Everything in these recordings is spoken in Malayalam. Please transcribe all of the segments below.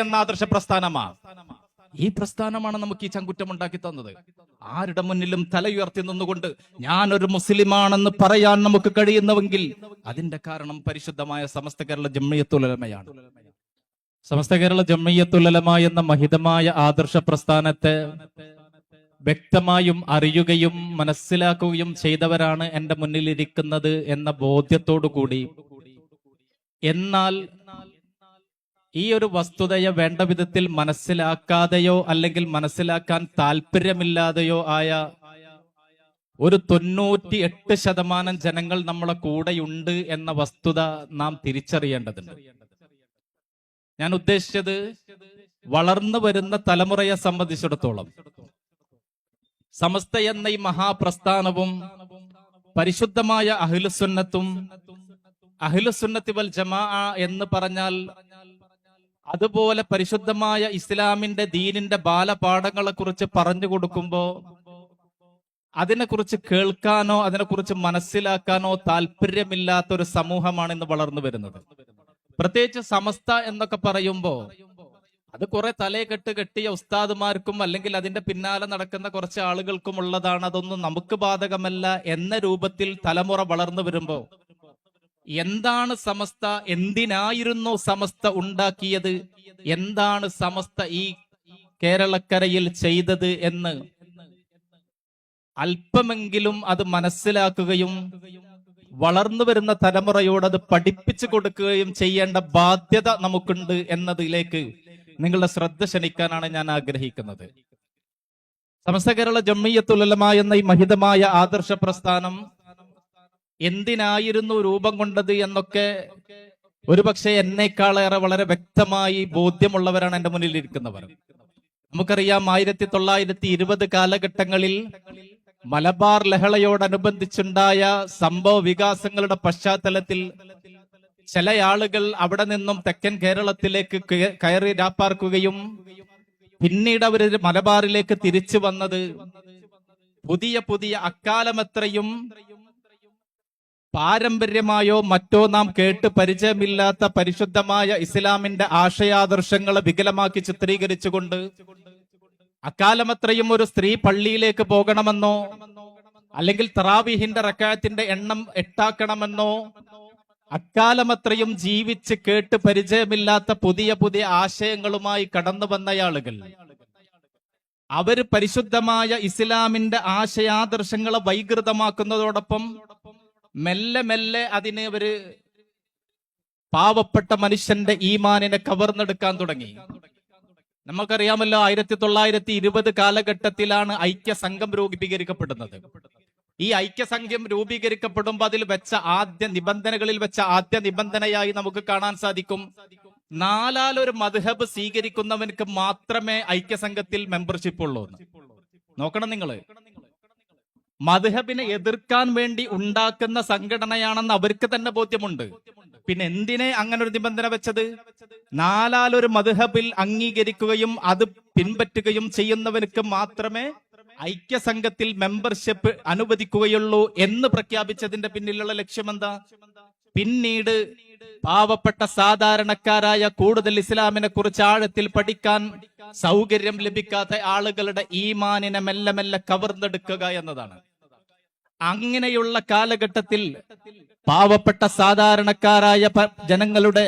എന്ന ആദർശ പ്രസ്ഥാനമാണ്. ഈ പ്രസ്ഥാനമാണ് നമുക്ക് ഈ ചങ്കുറ്റം ഉണ്ടാക്കി തന്നത്. ആരുടെ മുന്നിലും തലയുയർത്തി നിന്നുകൊണ്ട് ഞാനൊരു മുസ്ലിമാണെന്ന് പറയാൻ നമുക്ക് കഴിയുന്നുവെങ്കിൽ അതിന്റെ കാരണം പരിശുദ്ധമായ സമസ്ത കേരള ജംഇയ്യത്തുൽ ഉലമയാണ്. സമസ്ത കേരള ജംഇയ്യത്തുൽ ഉലമ എന്ന മഹിതമായ ആദർശ പ്രസ്ഥാനത്തെ വ്യക്തമായും അറിയുകയും മനസ്സിലാക്കുകയും ചെയ്തവരാണ് എന്റെ മുന്നിലിരിക്കുന്നത് എന്ന ബോധ്യത്തോടു കൂടി, എന്നാൽ ഈ ഒരു വസ്തുതയെ വേണ്ട വിധത്തിൽ മനസ്സിലാക്കാതെയോ അല്ലെങ്കിൽ മനസ്സിലാക്കാൻ താല്പര്യമില്ലാതെയോ ആയ ഒരു 98% ജനങ്ങൾ നമ്മളെ കൂടെയുണ്ട് എന്ന വസ്തുത നാം തിരിച്ചറിയേണ്ടതുണ്ട്. ഞാൻ ഉദ്ദേശിച്ചത് വളർന്നു വരുന്ന തലമുറയെ സംബന്ധിച്ചിടത്തോളം സമസ്ത എന്ന ഈ മഹാപ്രസ്ഥാനവും പരിശുദ്ധമായ അഹ്ലുസുന്നത്തും അഹ്ലുസുന്നത്തി വൽ ജമാഅ എന്ന് പറഞ്ഞാൽ അതുപോലെ പരിശുദ്ധമായ ഇസ്ലാമിന്റെ ദീനിന്റെ ബാലപാഠങ്ങളെ കുറിച്ച് പറഞ്ഞു കൊടുക്കുമ്പോ അതിനെക്കുറിച്ച് കേൾക്കാനോ അതിനെക്കുറിച്ച് മനസ്സിലാക്കാനോ താല്പര്യമില്ലാത്ത ഒരു സമൂഹമാണ് ഇന്ന് വളർന്നു വരുന്നത്. പ്രത്യേകിച്ച് സമസ്ത എന്നൊക്കെ പറയുമ്പോ അത് കുറെ തലയെക്കെട്ട് കെട്ടിയ ഉസ്താദുമാർക്കും അല്ലെങ്കിൽ അതിന്റെ പിന്നാലെ നടക്കുന്ന കുറച്ച് ആളുകൾക്കും ഉള്ളതാണ്, അതൊന്നും നമുക്ക് ബാധകമല്ല എന്ന രൂപത്തിൽ തലമുറ വളർന്നു വരുമ്പോ എന്താണ് സമസ്ത, എന്തിനായിരുന്നു സമസ്ത ഉണ്ടാക്കിയത്, എന്താണ് സമസ്ത ഈ കേരളക്കരയിൽ ചെയ്തത് എന്ന് അല്പമെങ്കിലും അത് മനസ്സിലാക്കുകയും വളർന്നു വരുന്ന തലമുറയോട് അത് പഠിപ്പിച്ചു കൊടുക്കുകയും ചെയ്യേണ്ട ബാധ്യത നമുക്കുണ്ട് എന്നതിലേക്ക് നിങ്ങളുടെ ശ്രദ്ധ ക്ഷണിക്കാനാണ് ഞാൻ ആഗ്രഹിക്കുന്നത്. സമസ്ത കേരള ജംഇയ്യത്തുൽ ഉലമ എന്ന ഈ മഹിതമായ ആദർശ പ്രസ്ഥാനം എന്തിനായിരുന്നു രൂപം കൊണ്ടത് എന്നൊക്കെ ഒരുപക്ഷെ എന്നേക്കാളേറെ വളരെ വ്യക്തമായി ബോധ്യമുള്ളവരാണ് എന്റെ മുന്നിൽ ഇരിക്കുന്നവർ. നമുക്കറിയാം 1920 കാലഘട്ടങ്ങളിൽ മലബാർ ലഹളയോടനുബന്ധിച്ചുണ്ടായ സംഭവ വികാസങ്ങളുടെ പശ്ചാത്തലത്തിൽ ചില ആളുകൾ അവിടെ നിന്നും തെക്കൻ കേരളത്തിലേക്ക് കയറി രാപ്പാർക്കുകയും പിന്നീട് അവർ മലബാറിലേക്ക് തിരിച്ചു വന്നത് പുതിയ പുതിയ അക്കാലമത്രയും പാരമ്പര്യമായോ മറ്റോ നാം കേട്ട് പരിചയമില്ലാത്ത പരിശുദ്ധമായ ഇസ്ലാമിന്റെ ആശയാദർശങ്ങളെ വികലമാക്കി ചിത്രീകരിച്ചുകൊണ്ട് അക്കാലമത്രയും ഒരു സ്ത്രീ പള്ളിയിലേക്ക് പോകണമെന്നോ അല്ലെങ്കിൽ തറാവീഹിന്റെ റക്അത്തിന്റെ എണ്ണം 8 അക്കാലമത്രയും ജീവിച്ച് കേട്ട് പരിചയമില്ലാത്ത പുതിയ പുതിയ ആശയങ്ങളുമായി കടന്നു വന്നയാളുകൾ അവര് പരിശുദ്ധമായ ഇസ്ലാമിന്റെ ആശയാദർശങ്ങളെ വൈകൃതമാക്കുന്നതോടൊപ്പം മെല്ലെ മെല്ലെ അതിനെ അവര് പാവപ്പെട്ട മനുഷ്യന്റെ ഈമാനിനെ കവർന്നെടുക്കാൻ തുടങ്ങി. നമുക്കറിയാമല്ലോ 1920 കാലഘട്ടത്തിലാണ് ഐക്യസംഘം രൂപീകരിക്കപ്പെടുന്നത്. ഈ ഐക്യസംഘം രൂപീകരിക്കപ്പെടുമ്പോൾ അതിൽ വെച്ച നിബന്ധനകളിൽ വെച്ച ആദ്യ നിബന്ധനയായി നമുക്ക് കാണാൻ സാധിക്കും, 4 മദ്ഹബ് സ്വീകരിക്കുന്നവർക്ക് മാത്രമേ ഐക്യസംഘത്തിൽ മെമ്പർഷിപ്പ് ഉള്ളൂ. നോക്കണം നിങ്ങള്, മദ്ഹബിനെ എതിർക്കാൻ വേണ്ടി ഉണ്ടാക്കുന്ന സംഘടനയാണെന്ന് അവർക്ക് തന്നെ ബോധ്യമുണ്ട്. പിന്നെ എന്തിനെ അങ്ങനെ ഒരു നിബന്ധന വെച്ചത്? 4 മദ്ഹബിൽ അംഗീകരിക്കുകയും അത് പിൻപറ്റുകയും ചെയ്യുന്നവർക്ക് മാത്രമേ ഐക്യസംഘത്തിൽ മെമ്പർഷിപ്പ് അനുവദിക്കുകയുള്ളൂ എന്ന് പ്രഖ്യാപിച്ചതിന്റെ പിന്നിലുള്ള ലക്ഷ്യമെന്താ? പിന്നീട് പാവപ്പെട്ട സാധാരണക്കാരായ കൂടുതൽ ഇസ്ലാമിനെ കുറിച്ച് ആഴത്തിൽ പഠിക്കാൻ സൗകര്യം ലഭിക്കാത്ത ആളുകളുടെ ഈമാനിനെ മെല്ലെ മെല്ലെ കവർന്നെടുക്കുക എന്നതാണ്. അങ്ങനെയുള്ള കാലഘട്ടത്തിൽ പാവപ്പെട്ട സാധാരണക്കാരായ ജനങ്ങളുടെ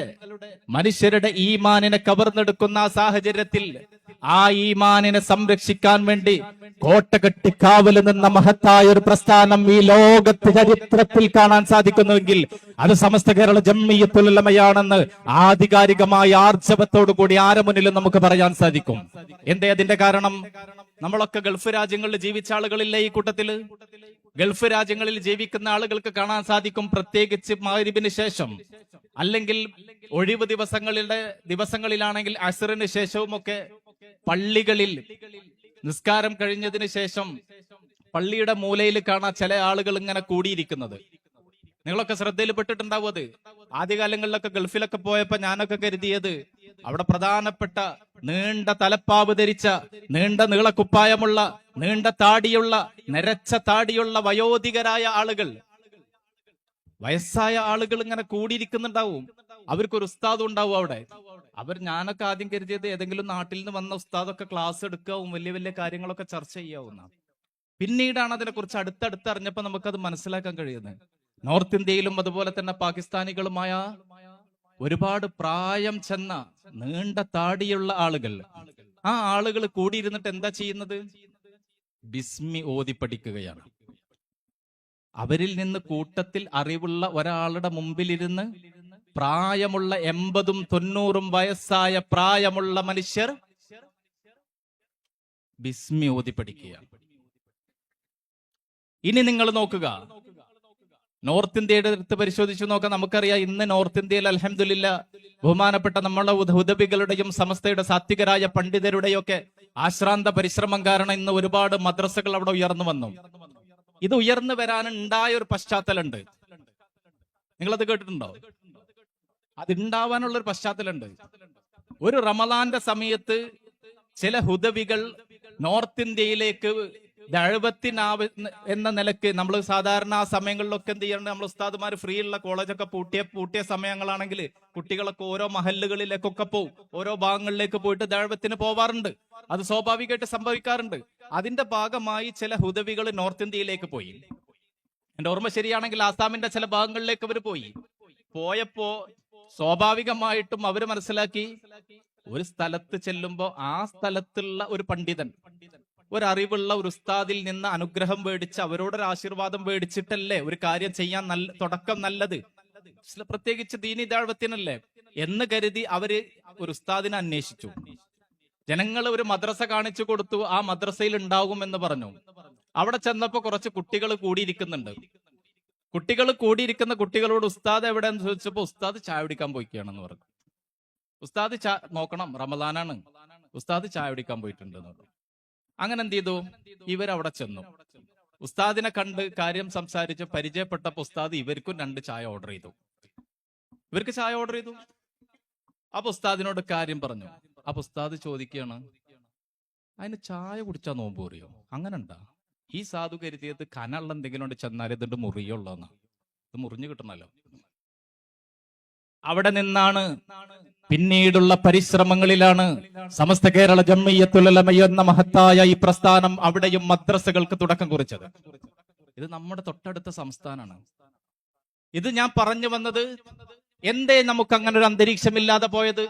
മനുഷ്യരുടെ ഈമാനിനെ കവർന്നെടുക്കുന്ന സാഹചര്യത്തിൽ ആ ഈമാനിനെ സംരക്ഷിക്കാൻ വേണ്ടി കോട്ടകെട്ടി കാവല് നിന്ന മഹത്തായ ഒരു പ്രസ്ഥാനം ഈ ലോകത്ത് ചരിത്രത്തിൽ കാണാൻ സാധിക്കുന്നുവെങ്കിൽ അത് സമസ്ത കേരള ജംഇയ്യത്തുൽ ഉലമയാണെന്ന് ആധികാരികമായ ആർജവത്തോടു കൂടി ആരെ മുന്നിലും നമുക്ക് പറയാൻ സാധിക്കും. എന്തേ അതിന്റെ കാരണം? നമ്മളൊക്കെ ഗൾഫ് രാജ്യങ്ങളിൽ ജീവിച്ച ആളുകളില്ലേ ഈ കൂട്ടത്തില്? ഗൾഫ് രാജ്യങ്ങളിൽ ജീവിക്കുന്ന ആളുകൾക്ക് കാണാൻ സാധിക്കും, പ്രത്യേകിച്ച് മഗ്‌രിബിന് ശേഷം അല്ലെങ്കിൽ ഒഴിവ് ദിവസങ്ങളിലാണെങ്കിൽ അസ്റിന് ശേഷവും ഒക്കെ പള്ളികളിൽ നിസ്കാരം കഴിഞ്ഞതിന് ശേഷം പള്ളിയുടെ മൂലയിൽ കാണാൻ ചില ആളുകൾ ഇങ്ങനെ കൂടിയിരിക്കുന്നത്. നിങ്ങളൊക്കെ ശ്രദ്ധയിൽപ്പെട്ടിട്ടുണ്ടാവും. അത് ആദ്യകാലങ്ങളിലൊക്കെ ഗൾഫിലൊക്കെ പോയപ്പോ ഞാനൊക്കെ കരുതിയത് അവിടെ പ്രധാനപ്പെട്ട നീണ്ട തലപ്പാവ് ധരിച്ച, നീണ്ട നീളക്കുപ്പായമുള്ള, നീണ്ട താടിയുള്ള, നരച്ച താടിയുള്ള വയോധികരായ ആളുകൾ, വയസ്സായ ആളുകൾ ഇങ്ങനെ കൂടിയിരിക്കുന്നുണ്ടാവും. അവർക്കൊരു ഉസ്താദ് ഉണ്ടാവും അവിടെ. ഞാനൊക്കെ ആദ്യം കരുതിയത് ഏതെങ്കിലും നാട്ടിൽ നിന്ന് വന്ന ഉസ്താദൊക്കെ ക്ലാസ് എടുക്കാവും, വലിയ വലിയ കാര്യങ്ങളൊക്കെ ചർച്ച ചെയ്യാവുന്ന. പിന്നീടാണ് അതിനെക്കുറിച്ച് അടുത്തടുത്ത് അറിഞ്ഞപ്പോൾ നമുക്കത് മനസ്സിലാക്കാൻ കഴിയുന്നത്. നോർത്ത് ഇന്ത്യയിലും അതുപോലെ തന്നെ പാകിസ്ഥാനികളുമായ ഒരുപാട് പ്രായം ചെന്ന നീണ്ട താടിയുള്ള ആളുകൾ, ആ ആളുകൾ കൂടിയിരുന്നിട്ട് എന്താ ചെയ്യുന്നത്? ബിസ്മി ഓതി പഠിക്കുകയാണ്. അവരിൽ നിന്ന് കൂട്ടത്തിൽ അറിവുള്ള ഒരാളുടെ മുമ്പിലിരുന്ന് പ്രായമുള്ള 80ഉം 90ഉം വയസ്സായ പ്രായമുള്ള മനുഷ്യർ ബിസ്മി ഓതി പഠിക്കുകയാണ്. ഇനി നിങ്ങൾ നോക്കുക, നോർത്ത് ഇന്ത്യയുടെ അടുത്ത് പരിശോധിച്ചു നോക്കാം. നമുക്കറിയാം, ഇന്ന് നോർത്ത് ഇന്ത്യയിൽ അൽഹംദുലില്ലാഹ് ബഹുമാനപ്പെട്ട നമ്മളെ ഹുദബികളുടെയും സമസ്തയുടെ സാത്വികരായ പണ്ഡിതരുടെയൊക്കെ ആശ്രാന്ത പരിശ്രമം കാരണം ഇന്ന് ഒരുപാട് മദ്രസകൾ അവിടെ ഉയർന്നു വന്നു. ഇത് ഉയർന്നു വരാനുണ്ടായ ഒരു പശ്ചാത്തലമുണ്ട്. നിങ്ങളത് കേട്ടിട്ടുണ്ടോ? അതുണ്ടാവാനുള്ള ഒരു പശ്ചാത്തലമുണ്ട്. ഒരു റമദാന്റെ സമയത്ത് ചില ഹുദവികൾ നോർത്ത് ഇന്ത്യയിലേക്ക് ദഅവത്തിന് എന്ന നിലക്ക്, നമ്മൾ സാധാരണ ആ സമയങ്ങളിലൊക്കെ എന്ത് ചെയ്യണം, നമ്മൾ ഉസ്താദുമാർ ഫ്രീ ഉള്ള കോളേജൊക്കെ പൂട്ടിയ സമയങ്ങളാണെങ്കിൽ കുട്ടികളൊക്കെ ഓരോ മഹല്ലുകളിലേക്കൊക്കെ പോവും, ഓരോ ഭാഗങ്ങളിലേക്ക് പോയിട്ട് ദഅവത്തിന് പോവാറുണ്ട്. അത് സ്വാഭാവികമായിട്ട് സംഭവിക്കാറുണ്ട്. അതിന്റെ ഭാഗമായി ചില ഹുദവികൾ നോർത്ത് ഇന്ത്യയിലേക്ക് പോയി. എന്റെ ഓർമ്മ ശരിയാണെങ്കിൽ ആസാമിന്റെ ചില ഭാഗങ്ങളിലേക്ക് അവർ പോയപ്പോ സ്വാഭാവികമായിട്ടും അവര് മനസ്സിലാക്കി, ഒരു സ്ഥലത്ത് ചെല്ലുമ്പോ ആ സ്ഥലത്തുള്ള ഒരു പണ്ഡിതൻ, ഒരറിവുള്ള ഒരു ഉസ്താദിൽ നിന്ന് അനുഗ്രഹം മേടിച്ച് അവരോടൊരു ആശീർവാദം മേടിച്ചിട്ടല്ലേ ഒരു കാര്യം ചെയ്യാൻ തുടക്കം നല്ലത്, പ്രത്യേകിച്ച് ദീനി ദഅവത്തിനല്ലേ എന്ന് കരുതി അവര് ഒരു ഉസ്താദിനെ അന്വേഷിച്ചു. ജനങ്ങൾ ഒരു മദ്രസ കാണിച്ചു കൊടുത്തു, ആ മദ്രസയിൽ ഉണ്ടാകും എന്ന് പറഞ്ഞു. അവിടെ ചെന്നപ്പോ കുറച്ച് കുട്ടികൾ കൂടിയിരിക്കുന്നുണ്ട്. കൂടിയിരിക്കുന്ന കുട്ടികളോട് ഉസ്താദ് എവിടെയെന്ന് ചോദിച്ചപ്പോ ഉസ്താദ് ചായ കുടിക്കാൻ പോയിക്കുകയാണെന്ന് പറഞ്ഞു. ഉസ്താദ് നോക്കണം, റമദാനാണ്, ഉസ്താദ് ചായ കുടിക്കാൻ പോയിട്ടുണ്ട് എന്ന് പറഞ്ഞു. അങ്ങനെ എന്ത് ചെയ്തു? ഇവരവിടെ ചെന്നു. ഉസ്താദിനെ കണ്ട് കാര്യം സംസാരിച്ച് പരിചയപ്പെട്ടപ്പോ ഉസ്താദ് ഇവർക്കും 2 ചായ ഓർഡർ ചെയ്തു. അപ്പൊ ഉസ്താദിനോട് കാര്യം പറഞ്ഞു. അപ്പൊ ഉസ്താദ് ചോദിക്കുകയാണ്, അതിന് ചായ കുടിച്ചാ നോമ്പ് മുറിയോ? അങ്ങനെ ഉണ്ടാ? ഈ സാധു കരുതിയത് കനുള്ള എന്തെങ്കിലും കൊണ്ട് ചെന്നാൽ ഇതിട്ട് മുറിയുള്ളതെന്നാ. ഇത് മുറിഞ്ഞു കിട്ടണല്ലോ. അവിടെ നിന്നാണ് പിന്നീടുള്ള പരിശ്രമങ്ങളിലാണ് സമസ്ത കേരള ജംഇയ്യത്തുൽ ഉലമ എന്ന മഹത്തായ ഈ പ്രസ്ഥാനം അവിടെയും മദ്രസകൾക്ക് തുടക്കം കുറിച്ചത്. ഇത് നമ്മുടെ തൊട്ടടുത്ത സംസ്ഥാനമാണ്. ഇത് ഞാൻ പറഞ്ഞു വന്നത്, എന്തേ നമുക്ക് അങ്ങനെ ഒരു അന്തരീക്ഷമില്ലാതെ പോയത്?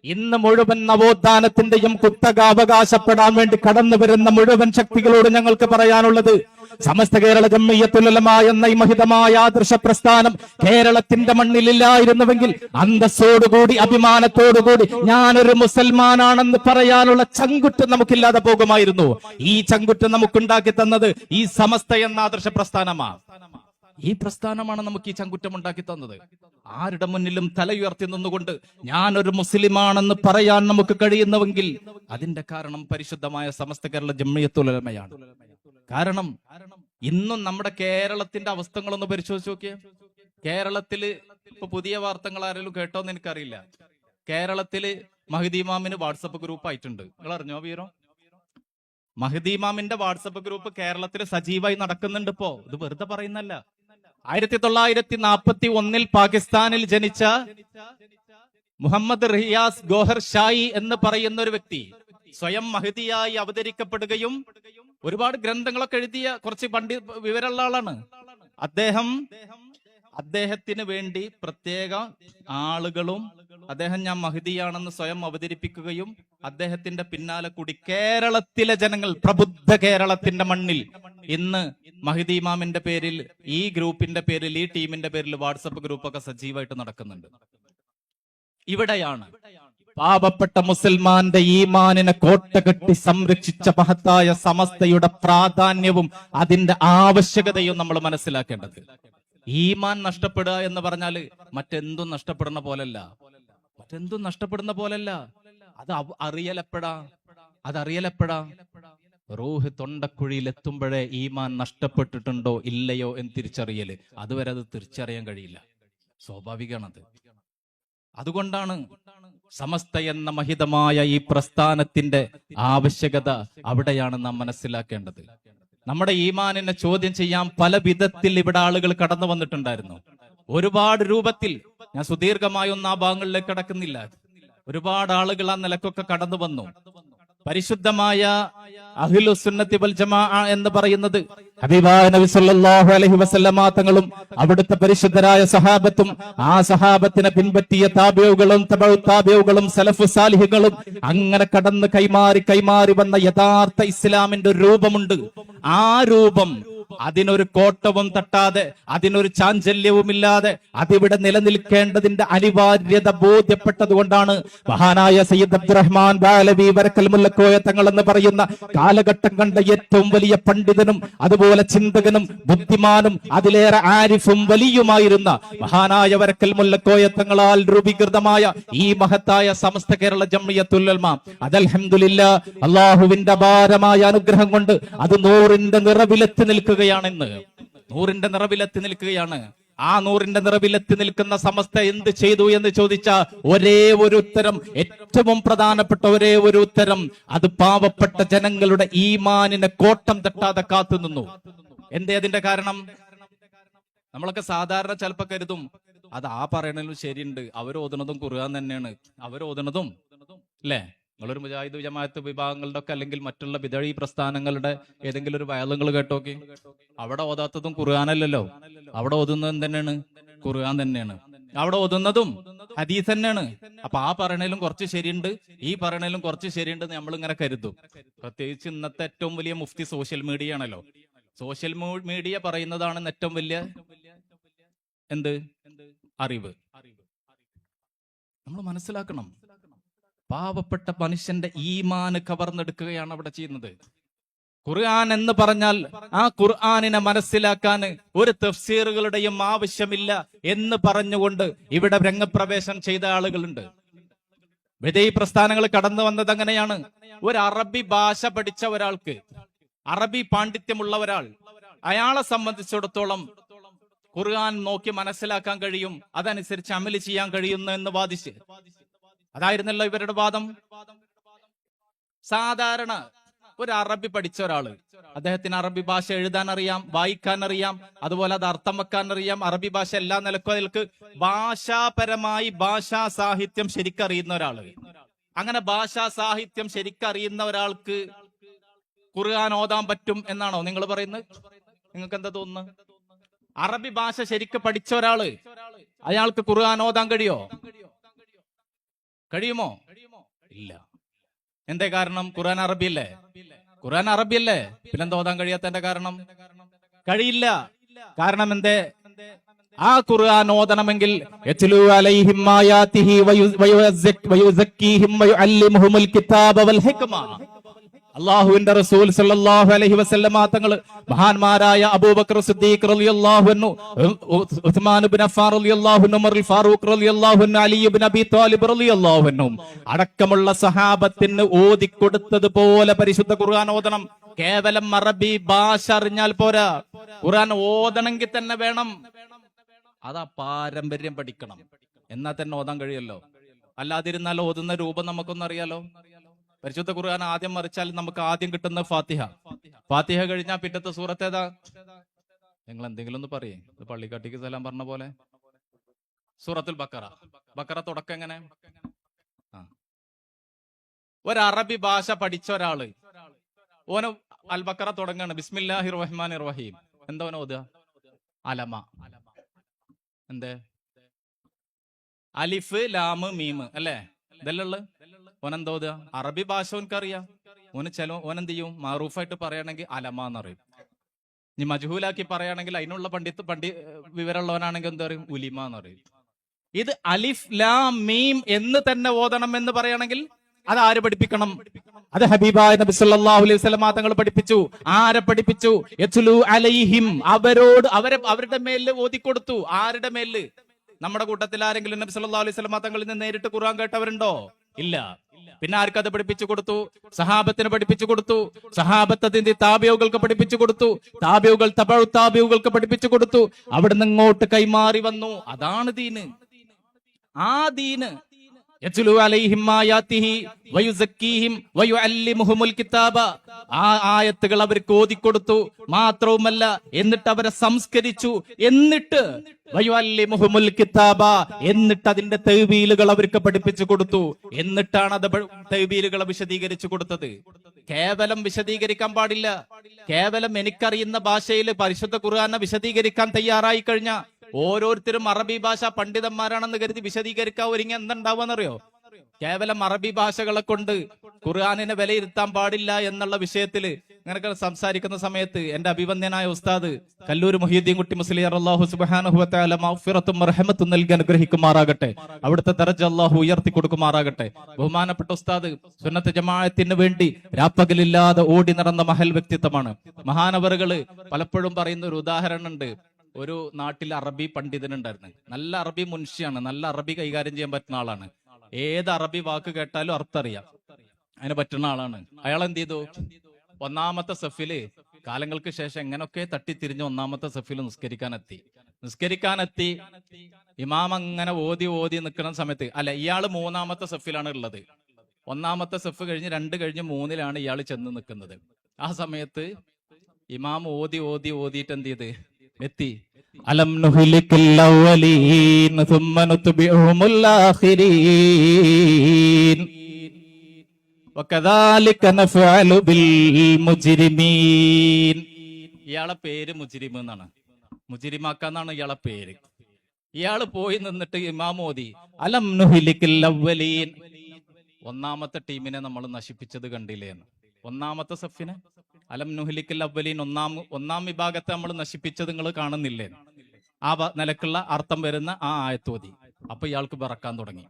ഇന്ന് മുഴുവൻ നവോത്ഥാനത്തിന്റെയും കുത്തക അവകാശപ്പെടാൻ വേണ്ടി കടന്നു വരുന്ന മുഴുവൻ ശക്തികളോട് ഞങ്ങൾക്ക് പറയാനുള്ളത്, സമസ്ത കേരള ജംഇയ്യത്തുൽ ഉലമ എന്ന ഈ മഹിതമായ ആദർശ പ്രസ്ഥാനം കേരളത്തിന്റെ മണ്ണിലില്ലായിരുന്നുവെങ്കിൽ അന്തസ്സോടുകൂടി അഭിമാനത്തോടുകൂടി ഞാനൊരു മുസൽമാനാണെന്ന് പറയാനുള്ള ചങ്കുറ്റം നമുക്കില്ലാതെ പോകുമായിരുന്നു. ഈ ചങ്കുറ്റം നമുക്കുണ്ടാക്കി തന്നത് ഈ സമസ്ത എന്ന ആദർശ പ്രസ്ഥാനമാണ്. ഈ പ്രസ്ഥാനമാണ് നമുക്ക് ഈ ചങ്കുറ്റം ഉണ്ടാക്കി തന്നത്. ആരുടെ മുന്നിലും തലയുയർത്തി നിന്നുകൊണ്ട് ഞാനൊരു മുസ്ലിമാണെന്ന് പറയാൻ നമുക്ക് കഴിയുന്നുവെങ്കിൽ അതിന്റെ കാരണം പരിശുദ്ധമായ സമസ്ത കേരള ജംഇയ്യത്തുൽ ഉലമയാണ്. കാരണം ഇന്നും നമ്മുടെ കേരളത്തിന്റെ അവസ്ഥകളൊന്ന് പരിശോധിച്ച് നോക്കിയേ. കേരളത്തില് ഇപ്പൊ പുതിയ വാർത്തകൾ ആരെങ്കിലും കേട്ടോന്ന് എനിക്കറിയില്ല. കേരളത്തില് മഹ്ദി ഇമാമിന് വാട്സപ്പ് ഗ്രൂപ്പ് ആയിട്ടുണ്ട്. നിങ്ങൾ അറിഞ്ഞോ വീരോ? മഹ്ദി ഇമാമിന്റെ വാട്സപ്പ് ഗ്രൂപ്പ് കേരളത്തിൽ സജീവമായി നടക്കുന്നുണ്ട്. ഇപ്പോ ഇത് വെറുതെ പറയുന്നല്ല. 1941 പാകിസ്ഥാനിൽ ജനിച്ച മുഹമ്മദ് റിയാസ് ഗോഹർ ഷായി എന്ന് പറയുന്ന ഒരു വ്യക്തി സ്വയം മഹ്ദിയായി അവതരിക്കപ്പെടുകയും ഒരുപാട് ഗ്രന്ഥങ്ങളൊക്കെ എഴുതിയ കുറച്ച് വിവരമുള്ള ആളാണ്. അദ്ദേഹത്തിന് വേണ്ടി പ്രത്യേക ആളുകളും ഞാൻ മഹ്ദിയാണെന്ന് സ്വയം അവതരിപ്പിക്കുകയും അദ്ദേഹത്തിന്റെ പിന്നാലെ കൂടി കേരളത്തിലെ ജനങ്ങൾ, പ്രബുദ്ധ കേരളത്തിന്റെ മണ്ണിൽ ഇന്ന് മഹ്ദി ഇമാമിന്റെ പേരിൽ, ഈ ഗ്രൂപ്പിന്റെ പേരിൽ, ഈ ടീമിന്റെ പേരിൽ വാട്സപ്പ് ഗ്രൂപ്പൊക്കെ സജീവമായിട്ട് നടക്കുന്നുണ്ട്. ഇവിടെയാണ് പാപപ്പെട്ട മുസൽമാന്റെ ഈമാനിനെ കോട്ടകെട്ടി സംരക്ഷിച്ച മഹത്തായ സമസ്തയുടെ പ്രാധാന്യവും അതിന്റെ ആവശ്യകതയും നമ്മൾ മനസ്സിലാക്കേണ്ടത്. ഈമാൻ നഷ്ടപ്പെടുക എന്ന് പറഞ്ഞാല് മറ്റെന്തും നഷ്ടപ്പെടുന്ന പോലല്ല. അത് അറിയലപ്പെടാ. റൂഹ് തൊണ്ടക്കുഴിയിൽ എത്തുമ്പോഴേ ഈമാൻ നഷ്ടപ്പെട്ടിട്ടുണ്ടോ ഇല്ലയോ എന്ന് തിരിച്ചറിയല്. അതുവരെ അത് തിരിച്ചറിയാൻ കഴിയില്ല. സ്വാഭാവികമാണത്. അതുകൊണ്ടാണ് സമസ്ത എന്ന മഹിതമായ ഈ പ്രസ്ഥാനത്തിന്റെ ആവശ്യകത അവിടെയാണ് നാം മനസ്സിലാക്കേണ്ടത്. നമ്മുടെ ഈമാനിനെ ചോദ്യം ചെയ്യാൻ പല വിധത്തിൽ ഇവിടെ ആളുകൾ കടന്നു വന്നിട്ടുണ്ടായിരുന്നു. ഒരുപാട് രൂപത്തിൽ. ഞാൻ സുദീർഘമായൊന്നും ആ ഭാഗങ്ങളിലേക്ക് കടക്കുന്നില്ല. ഒരുപാട് ആളുകൾ ആ നിലക്കൊക്കെ കടന്നു വന്നു. പരിശുദ്ധമായ അഹ്ലുസുന്നത്തി വൽ ജമാഅ എന്ന് പറയുന്നത് ഹബീബായ നബി സല്ലല്ലാഹു അലൈഹി വസല്ലമ തങ്ങളും അവിടുത്തെ പരിശുദ്ധരായ സഹാബത്തും ആ സഹാബത്തിനെ പിൻപറ്റിയ താബിഉകളും തബഉ താബിഉകളും സലഫു സാലിഹുകളും അങ്ങനെ കടന്ന് കൈമാറി വന്ന യഥാർത്ഥ ഇസ്ലാമിന്റെ ഒരു രൂപമുണ്ട്. ആ രൂപം അതിനൊരു കോട്ടവും തട്ടാതെ, അതിനൊരു ചാഞ്ചല്യവുമില്ലാതെ അതിവിടെ നിലനിൽക്കേണ്ടതിന്റെ അനിവാര്യത ബോധ്യപ്പെട്ടതുകൊണ്ടാണ് മഹാനായ സയ്യിദ് അബ്ദുറഹ്മാൻ ബാലവി വരക്കൽ മുല്ലക്കോയ തങ്ങൾ എന്ന് പറയുന്ന കാലഘട്ടം കണ്ട ഏറ്റവും വലിയ പണ്ഡിതനും അതുപോലെ ചിന്തകനും ബുദ്ധിമാനും അതിലേറെ ആരിഫും വലിയുമായിരുന്ന മഹാനായ വരക്കൽ മുല്ലക്കോയ തങ്ങളാൽ രൂപീകൃതമായ ഈ മഹത്തായ സമസ്ത കേരള ജംഇയ്യത്തുൽ ഉലമ അത് അൽഹംദുലില്ലാ അല്ലാഹുവിന്റെ അപാരമായ അനുഗ്രഹം കൊണ്ട് അത് നൂറിന്റെ നിറവിലെത്തി നിൽക്കുകയാണെന്ന്. നൂറിന്റെ നിറവിലെത്തി നിൽക്കുകയാണ്. ആ നൂറിന്റെ നിറവിലെത്തി നിൽക്കുന്ന സമസ്ത എന്ത് ചെയ്തു എന്ന് ചോദിച്ച ഒരേ ഒരു ഉത്തരം, ഏറ്റവും പ്രധാനപ്പെട്ട ഒരേ ഒരു ഉത്തരം, അത് പാവപ്പെട്ട ജനങ്ങളുടെ ഈമാനിനെ കോട്ടം തട്ടാതെ കാത്തുനിന്നു. എന്തേ അതിന്റെ കാരണം? നമ്മളൊക്കെ സാധാരണ ചിലപ്പോ കരുതും അത് ആ പറയണതിലും ശരിയുണ്ട്, അവരോതുന്നതും ഖുർആൻ തന്നെയാണ്, അവരോതുന്നതും അല്ലേ. നിങ്ങളൊരു മുജാഹിദ് ജമാഅത്ത് വിഭാഗങ്ങളുടെ ഒക്കെ അല്ലെങ്കിൽ മറ്റുള്ള ബിദഈ പ്രസ്ഥാനങ്ങളുടെ ഏതെങ്കിലും ഒരു വയലുകൾ കേട്ടോക്കി, അവിടെ ഓതാത്തതും ഖുർആനല്ലല്ലോ, അവിടെ ഓതുന്നതും തന്നെയാണ് ഖുർആൻ തന്നെയാണ്, അവിടെ ഓതുന്നതും ഹദീസ് തന്നെയാണ്. അപ്പൊ ആ പറയണേലും കുറച്ച് ശരിയുണ്ട്, ഈ പറയണേലും കുറച്ച് ശരിയുണ്ട് നമ്മൾ ഇങ്ങനെ കരുതും. പ്രത്യേകിച്ച് ഇന്നത്തെ ഏറ്റവും വലിയ മുഫ്തി സോഷ്യൽ മീഡിയ ആണല്ലോ. സോഷ്യൽ മീഡിയ പറയുന്നതാണ് ഏറ്റവും വലിയ എന്ത് അറിവ്. നമ്മൾ മനസ്സിലാക്കണം, പാവപ്പെട്ട മനുഷ്യന്റെ ഈമാന് കവർന്നെടുക്കുകയാണ് അവിടെ ചെയ്യുന്നത്. ഖുർആൻ എന്ന് പറഞ്ഞാൽ ആ ഖുർആനിനെ മനസ്സിലാക്കാൻ ഒരു തഫ്സീറുകളുടെയും ആവശ്യമില്ല എന്ന് പറഞ്ഞുകൊണ്ട് ഇവിടെ രംഗപ്രവേശം ചെയ്ത ആളുകളുണ്ട്. ബിദഈ പ്രസ്ഥാനങ്ങൾ കടന്നു വന്നത് അങ്ങനെയാണ്. ഒരു അറബി ഭാഷ പഠിച്ച ഒരാൾക്ക്, അറബി പാണ്ഡിത്യമുള്ള ഒരാൾ, അയാളെ സംബന്ധിച്ചിടത്തോളം ഖുർആൻ നോക്കി മനസ്സിലാക്കാൻ കഴിയും, അതനുസരിച്ച് അമല് ചെയ്യാൻ കഴിയുന്നു എന്ന് വാദിച്ച്. അതായിരുന്നല്ലോ ഇവരുടെ വാദം. സാധാരണ ഒരു അറബി പഠിച്ച ഒരാള്, അദ്ദേഹത്തിന് അറബി ഭാഷ എഴുതാൻ അറിയാം, വായിക്കാൻ അറിയാം, അതുപോലെ അത് അർത്ഥം വെക്കാൻ അറിയാം. അറബി ഭാഷ എല്ലാ നിലക്കും ഭാഷാപരമായി ഭാഷാ സാഹിത്യം ശരിക്കറിയുന്ന ഒരാള്. അങ്ങനെ ഭാഷാ സാഹിത്യം ശരിക്കറിയുന്ന ഒരാൾക്ക് ഖുർആൻ ഓതാൻ പറ്റും എന്നാണോ നിങ്ങൾ പറയുന്നത്? നിങ്ങൾക്ക് എന്താ തോന്നുന്നത്? അറബി ഭാഷ ശരിക്ക് പഠിച്ച ഒരാള്, അയാൾക്ക് ഖുർആൻ ഓതാൻ കഴിയുമോ? ഇല്ല. എന്തേ കാരണം? ഖുർആൻ അറബിയല്ലേ. ഖുർആൻ അറബിയല്ലേ, പിന്നെന്താ ഓതാൻ കഴിയാത്തതിന്റെ കാരണം? കഴിയില്ല. കാരണം എന്തേ? ആ ഖുർആൻ ഓതണമെങ്കിൽ യത്ലൂ അലൈഹിം ആയാതിഹി വയുസക്കീഹിം വയുഅല്ലിമുഹുൽ കിതാബ വൽ ഹിക്മ. അല്ലാഹുവിന്റെ റസൂൽ സല്ലല്ലാഹു അലൈഹി വസല്ലമ തങ്ങൾ മഹാന്മാരായ അബൂബക്കർ സിദ്ദീഖ് റളിയല്ലാഹു അൻഹു, ഉസ്മാൻ ഇബ്നു അഫ്ഫാൻ റളിയല്ലാഹു അൻഹു, ഉമർ ഫാറൂഖ് റളിയല്ലാഹു അൻഹു, അലി ഇബ്നു അബി ത്വാലിബ് റളിയല്ലാഹു അൻഹു അടക്കമുള്ള സഹാബത്തിന് ഓതിക്കൊടുത്തതുപോലെ പരിശുദ്ധ ഖുർആൻ ഓതണം. കേവലം അറബി ഭാഷ അറിഞ്ഞാൽ പോരാ, ഖുർആൻ ഓതണമെങ്കിൽ തന്നെ വേണം അതാ പാരമ്പര്യം പഠിക്കണം. എന്നാൽ തന്നെ ഓതാൻ കഴിയല്ലോ. അല്ലാതിരുന്നാൽ ഓതുന്ന രൂപം നമുക്കൊന്നും അറിയാലോ. പരിശുദ്ധ ഖുർആൻ ആദ്യം മറിച്ചാൽ നമുക്ക് ആദ്യം കിട്ടുന്ന ഫാത്തിഹ. ഫാത്തിഹ കഴിഞ്ഞാൽ പിറ്റത്തെ സൂറത്ത് ഏതാ? നിങ്ങൾ എന്തെങ്കിലും ഒന്ന് പറയേ. പള്ളിക്കാട്ടിക്ക് സലാം പറഞ്ഞ പോലെ സൂറത്തുൽ ബക്കറ. ബക്കറ തുടക്കം എങ്ങനെ? ഒരു അറബി ഭാഷ പഠിച്ച ഒരാള് ഓന് അൽ ബക്കറ തുടങ്ങാണ് ബിസ്മില്ലാഹിർ റഹ്മാനിർ റഹീം. എന്താ ഓന ഓതുക? അലമ. എന്തേ? അലിഫ് ലാം മീം അല്ലേ, ഇതല്ലേ ഉള്ളു. ഓനെന്താ ഓതുക? അറബി ഭാഷ ഓനക്കറിയാം. ഓനെന്ത് ചെയ്യും? മാറൂഫായിട്ട് പറയുകയാണെങ്കിൽ അലമാന്ന് അറിയും. ഇനി മജ്ഹൂലാക്കി പറയുകയാണെങ്കിൽ അതിനുള്ള വിവരമുള്ളവനാണെങ്കിൽ എന്താ പറയും? ഉലിമ എന്ന് പറയും. ഇത് അലിഫ് ലാം മീം എന്ന് തന്നെ ഓതണം എന്ന് പറയുകയാണെങ്കിൽ അത് ആര് പഠിപ്പിക്കണം? അത് ഹബീബായ നബി സല്ലല്ലാഹു അലൈഹി വസല്ലം തങ്ങൾ പഠിപ്പിച്ചു. ആരെ പഠിപ്പിച്ചു? യത്ലു അലൈഹിം, അവരുടെ മേലിൽ ഓതിക്കൊടുത്തു. ആരുടെ മേലിൽ? നമ്മുടെ കൂട്ടത്തിൽ ആരെങ്കിലും നബി സല്ലല്ലാഹു അലൈഹി വസല്ലം തങ്ങളിൽ നിന്ന് നേരിട്ട് ഖുർആൻ കേട്ടവരുണ്ടോ? ഇല്ല. പിന്നെ ആർക്കത് പഠിപ്പിച്ചു കൊടുത്തു? സഹാബത്തിന് പഠിപ്പിച്ചു കൊടുത്തു. സഹാബത്തിന്റെ താബിഉകൾക്ക് പഠിപ്പിച്ചു കൊടുത്തു. താബിഉകൾ തബഉ താബിഉകൾക്ക് പഠിപ്പിച്ചു കൊടുത്തു. അവിടുന്ന് ഇങ്ങോട്ട് കൈമാറി വന്നു. അതാണ് ദീന്. ആ ദീന് യത്ലു അലൈഹിം ആയാതിഹി വയുസക്കീഹിം വയുഅല്ലിമുഹുൽ കിതാബ. ആ ആയത്തുകൾ അവർക്ക് ഓതിക്കൊടുത്തു. മാത്രവുമല്ല, എന്നിട്ട് അവരെ സംസ്കരിച്ചു. എന്നിട്ട് വയുഅല്ലിമുഹുൽ കിതാബ, എന്നിട്ട് അതിന്റെ തഅ്വീലുകൾ അവർക്ക് പഠിപ്പിച്ചു കൊടുത്തു. എന്നിട്ടാണ് അത് തഅ്വീലുകളെ വിശദീകരിച്ചു കൊടുത്തത്. കേവലം വിശദീകരിക്കാൻ പാടില്ല. കേവലം എനിക്കറിയുന്ന ഭാഷയിൽ പരിശുദ്ധ ഖുർആനെ വിശദീകരിക്കാൻ തയ്യാറായി കഴിഞ്ഞാൽ ഓരോരുത്തരും അറബി ഭാഷ പണ്ഡിതന്മാരാണെന്ന് കരുതി വിശദീകരിക്കാൻ ഒരുങ്ങി എന്തുണ്ടാവുമെന്നറിയോ? കേവലം അറബി ഭാഷകളെ കൊണ്ട് ഖുർആനിനെ വിലയിരുത്താൻ പാടില്ല എന്നുള്ള വിഷയത്തില് ഇങ്ങനെ സംസാരിക്കുന്ന സമയത്ത് എന്റെ അഭിവന്ദ്യനായ ഉസ്താദ് കല്ലൂർ മുഹീദ്ദീൻ കുട്ടി മുസ്ലിയാർ അല്ലാഹു സുബ്ഹാനഹു വ തആല മഗ്ഫിറത്തും റഹ്മത്തും നൽകി അനുഗ്രഹിക്കുമാറാകട്ടെ. അവിടുത്തെ ദറജ അല്ലാഹു ഉയർത്തി കൊടുക്കുമാറാകട്ടെ. ബഹുമാനപ്പെട്ട ഉസ്താദ് സുന്നത്ത് ജമാഅത്തിന് വേണ്ടി രാപ്പകലില്ലാതെ ഓടി നടന്ന മഹൽ വ്യക്തിത്വമാണ്. മഹാനവറുകള് പലപ്പോഴും പറയുന്ന ഒരു ഉദാഹരണം ഉണ്ട്. ഒരു നാട്ടിൽ അറബി പണ്ഡിതനുണ്ടായിരുന്നു. നല്ല അറബി മുൻഷിയാണ്, നല്ല അറബി കൈകാര്യം ചെയ്യാൻ പറ്റുന്ന ആളാണ്. ഏത് അറബി വാക്ക് കേട്ടാലും അർത്ഥം അറിയാം, അതിന് പറ്റുന്ന ആളാണ്. അയാൾ എന്ത് ചെയ്തു? ഒന്നാമത്തെ സഫില് കാലങ്ങൾക്ക് ശേഷം എങ്ങനൊക്കെ തട്ടിത്തിരിഞ്ഞ് ഒന്നാമത്തെ സഫിൽ നിസ്കരിക്കാനെത്തി. ഇമാം അങ്ങനെ ഓതി നിൽക്കുന്ന സമയത്ത്, അല്ല, ഇയാള് മൂന്നാമത്തെ സഫിലാണ് ഉള്ളത്. ഒന്നാമത്തെ സഫ് കഴിഞ്ഞ് 2 കഴിഞ്ഞ് 3-ലാണ് ഇയാൾ ചെന്ന് നിൽക്കുന്നത്. ആ സമയത്ത് ഇമാം ഓതിയിട്ട് എന്ത് ചെയ്ത് എത്തി? അലം നുഹ്ലികുൽ അവ്വലീൻ സുമ്മ നുത്ബിഉഹുൽ ആഖിരീൻ വകദാലിക നഫഅലു ബിൽ മുജ്രിമീൻ. ഇയാളെ പേര് മുജ്രിം എന്നാണ്, മുജ്രിമാക്കാന്നാണ് ഇയാളെ പേര്. ഇയാള് പോയി നിന്നിട്ട് ഇമാം ഓതി അലം നുഹ്ലികുൽ അവ്വലീൻ, ഒന്നാമത്തെ ടീമിനെ നമ്മൾ നശിപ്പിച്ചത് കണ്ടില്ലേന്ന്. ഒന്നാമത്തെ സഫിനെ അലം നുഹ്ലികുൽ അവ്വലീൻ, ഒന്നാം വിഭാഗത്തെ നമ്മൾ നശിപ്പിച്ചത് നിങ്ങൾ കാണുന്നില്ലേ? ആ നിലക്കുള്ള അർത്ഥം വരുന്ന ആ ആയത്തോതി. അപ്പൊ ഇയാൾക്ക് ബറക്കാൻ തുടങ്ങി.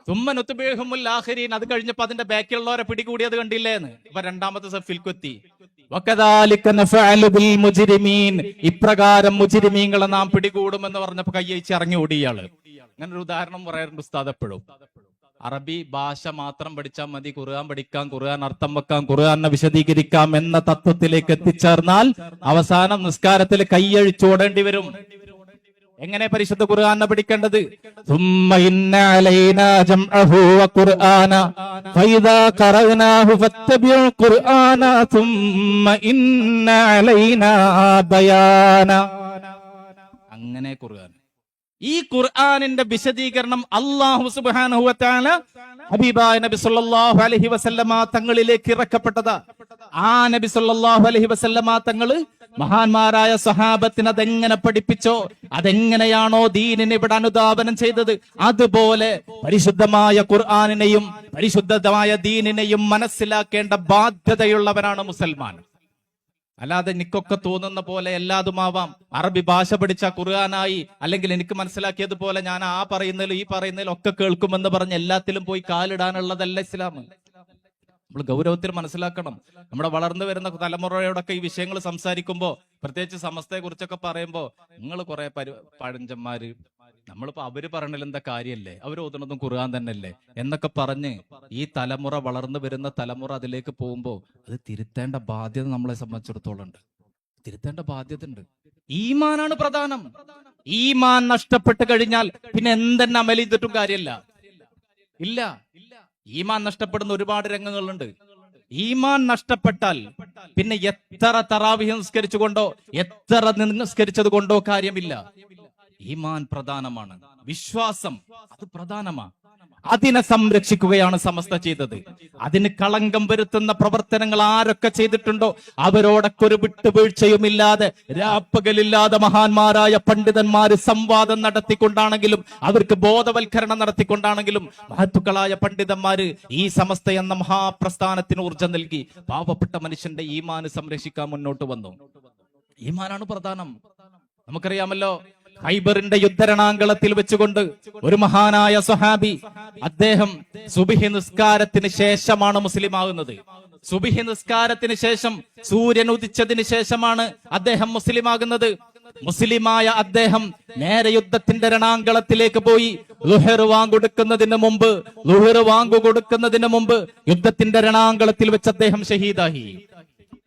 സുമ്മ നുത്ബിഉഹുൽ ആഖിരീൻ, അത് കഴിഞ്ഞപ്പോ അതിന്റെ ബാക്കിയുള്ളവരെ പിടികൂടിയത് കണ്ടില്ലേന്ന്. അപ്പൊ രണ്ടാമത്തെ സഫിൽക്ക് എത്തി. വകദാലിക നഫഅലു ബിൽ മുജ്രിമീൻ, ഇപ്രകാരം മുജ്രിമീങ്ങളെ നാം പിടികൂടുമെന്ന് പറഞ്ഞപ്പോ കയ്യഴിച്ച് ഇറങ്ങി ഓടി ഇയാള്. അങ്ങനെ ഒരു ഉദാഹരണം പറയാറുണ്ട് ഉസ്താദ് എപ്പോഴും. അറബി ഭാഷ മാത്രം പഠിച്ചാൽ മതി, ഖുർആൻ പഠിക്കാം, ഖുർആൻ അർത്ഥം വെക്കാം, ഖുർആനെ വിശദീകരിക്കാം എന്ന തത്വത്തിലേക്ക് എത്തിച്ചേർന്നാൽ അവസാനം നിസ്കാരത്തിൽ കൈയഴിച്ചോടേണ്ടി വരും. എങ്ങനെ പരിശുദ്ധ ഖുർആനെ പഠിക്കേണ്ടത്? സുമ്മ ഇന്ന അലൈനാ ജംഅഹു വഖുർആന ഫൈദാ ഖറഅനാഹു ഫത്തബിഉ ഖുർആന സുമ്മ ഇന്ന അലൈനാ ബയാന. അങ്ങനെ ഖുർആൻ, ഈ ഖുർആനിന്റെ വിശദീകരണം അല്ലാഹു സുബ്ഹാനഹു വ തആല ഹബീബായ നബി സല്ലല്ലാഹു അലൈഹി വസല്ലമ തങ്ങളിലേക്ക് ഇറക്കപ്പെട്ടതാ. ആ നബി സല്ലല്ലാഹു അലൈഹി വസല്ലമ തങ്ങള് മഹാന്മാരായ സഹാബത്തിന് അതെങ്ങനെ പഠിപ്പിച്ചോ, അതെങ്ങനെയാണോ ദീനിനെ ഇവിടെ അനുധാവനം ചെയ്തത്, അതുപോലെ പരിശുദ്ധമായ ഖുർആനിനെയും പരിശുദ്ധമായ ദീനിനെയും മനസ്സിലാക്കേണ്ട ബാധ്യതയുള്ളവനാണ് മുസൽമാൻ. അല്ലാതെ എനിക്കൊക്കെ തോന്നുന്ന പോലെ എല്ലാതുമാവാം. അറബി ഭാഷ പഠിച്ച ഖുർആനായി, അല്ലെങ്കിൽ എനിക്ക് മനസ്സിലാക്കിയതുപോലെ ഞാൻ ആ പറയുന്നതിലും ഈ പറയുന്നതിലും ഒക്കെ കേൾക്കുമെന്ന് പറഞ്ഞ് എല്ലാത്തിലും പോയി കാലിടാനുള്ളതല്ല ഇസ്ലാം. നമ്മൾ ഗൗരവത്തിൽ മനസ്സിലാക്കണം. നമ്മുടെ വളർന്നു വരുന്ന തലമുറയോടൊക്കെ ഈ വിഷയങ്ങൾ സംസാരിക്കുമ്പോൾ, പ്രത്യേകിച്ച് സമസ്തയെ കുറിച്ചൊക്കെ പറയുമ്പോൾ, നിങ്ങൾ കുറെ പഴഞ്ചന്മാര്, നമ്മളിപ്പോ അവര് പറയണതിൽ എന്താ കാര്യല്ലേ, അവർ ഓതുന്നതും ഖുർആൻ തന്നെയല്ലേ എന്നൊക്കെ പറഞ്ഞ് ഈ തലമുറ, വളർന്നു വരുന്ന തലമുറ അതിലേക്ക് പോകുമ്പോൾ അത് തിരുത്തേണ്ട ബാധ്യത നമ്മളെ സംബന്ധിച്ചിടത്തോളം ഉണ്ട്. തിരുത്തേണ്ട ബാധ്യത ഉണ്ട്. ഈമാനാണ് പ്രധാനം. ഈമാൻ നഷ്ടപ്പെട്ട് കഴിഞ്ഞാൽ പിന്നെ എന്തെന്നെ അമൽ ചെയ്തിട്ടും കാര്യമില്ല. ഇല്ല, ഈമാൻ നഷ്ടപ്പെടുന്ന ഒരുപാട് രംഗങ്ങളുണ്ട്. ഈമാൻ നഷ്ടപ്പെട്ടാൽ പിന്നെ എത്ര തറാവീഹ് നിസ്കരിച്ചുകൊണ്ടോ എത്ര നിസ്കരിച്ചത് കൊണ്ടോ കാര്യമില്ല. ഈമാൻ പ്രധാനമാണ്, വിശ്വാസം അത് പ്രധാനമാണ്. അതിനെ സംരക്ഷിക്കുകയാണ് സമസ്ത ചെയ്തത്. അതിന് കളങ്കം വരുത്തുന്ന പ്രവർത്തനങ്ങൾ ആരൊക്കെ ചെയ്തിട്ടുണ്ടോ അവരോടൊക്കെ ഒരു വിട്ടുവീഴ്ചയുമില്ലാതെ, രാപ്പകലില്ലാതെ മഹാന്മാരായ പണ്ഡിതന്മാര് സംവാദം നടത്തിക്കൊണ്ടാണെങ്കിലും, അവർക്ക് ബോധവൽക്കരണം നടത്തിക്കൊണ്ടാണെങ്കിലും, മഹത്തുക്കളായ പണ്ഡിതന്മാര് ഈ സമസ്ത എന്ന മഹാപ്രസ്ഥാനത്തിന് ഊർജ്ജം നൽകി പാവപ്പെട്ട മനുഷ്യന്റെ ഈമാന് സംരക്ഷിക്കാൻ മുന്നോട്ട് വന്നു. ഈമാനാണ് പ്രധാനം. നമുക്കറിയാമല്ലോ, ഖൈബറിന്റെ യുദ്ധരണാങ്കളത്തിൽ വെച്ചുകൊണ്ട് ഒരു മഹാനായ സ്വഹാബി, അദ്ദേഹം സുബ്ഹി നിസ്കാരത്തിന് ശേഷമാണ് മുസ്ലിം ആകുന്നത്. സുബ്ഹി നിസ്കാരത്തിന് ശേഷം, സൂര്യൻ ഉദിച്ചതിന് ശേഷമാണ് അദ്ദേഹം മുസ്ലിം ആകുന്നത്. മുസ്ലിമായ അദ്ദേഹം നേരെ യുദ്ധത്തിന്റെ രണാങ്കളത്തിലേക്ക് പോയി. ളുഹർ വാങ്ങുകൊടുക്കുന്നതിന് മുമ്പ് യുദ്ധത്തിന്റെ രണാങ്കളത്തിൽ വെച്ച് അദ്ദേഹം ഷഹീദായി.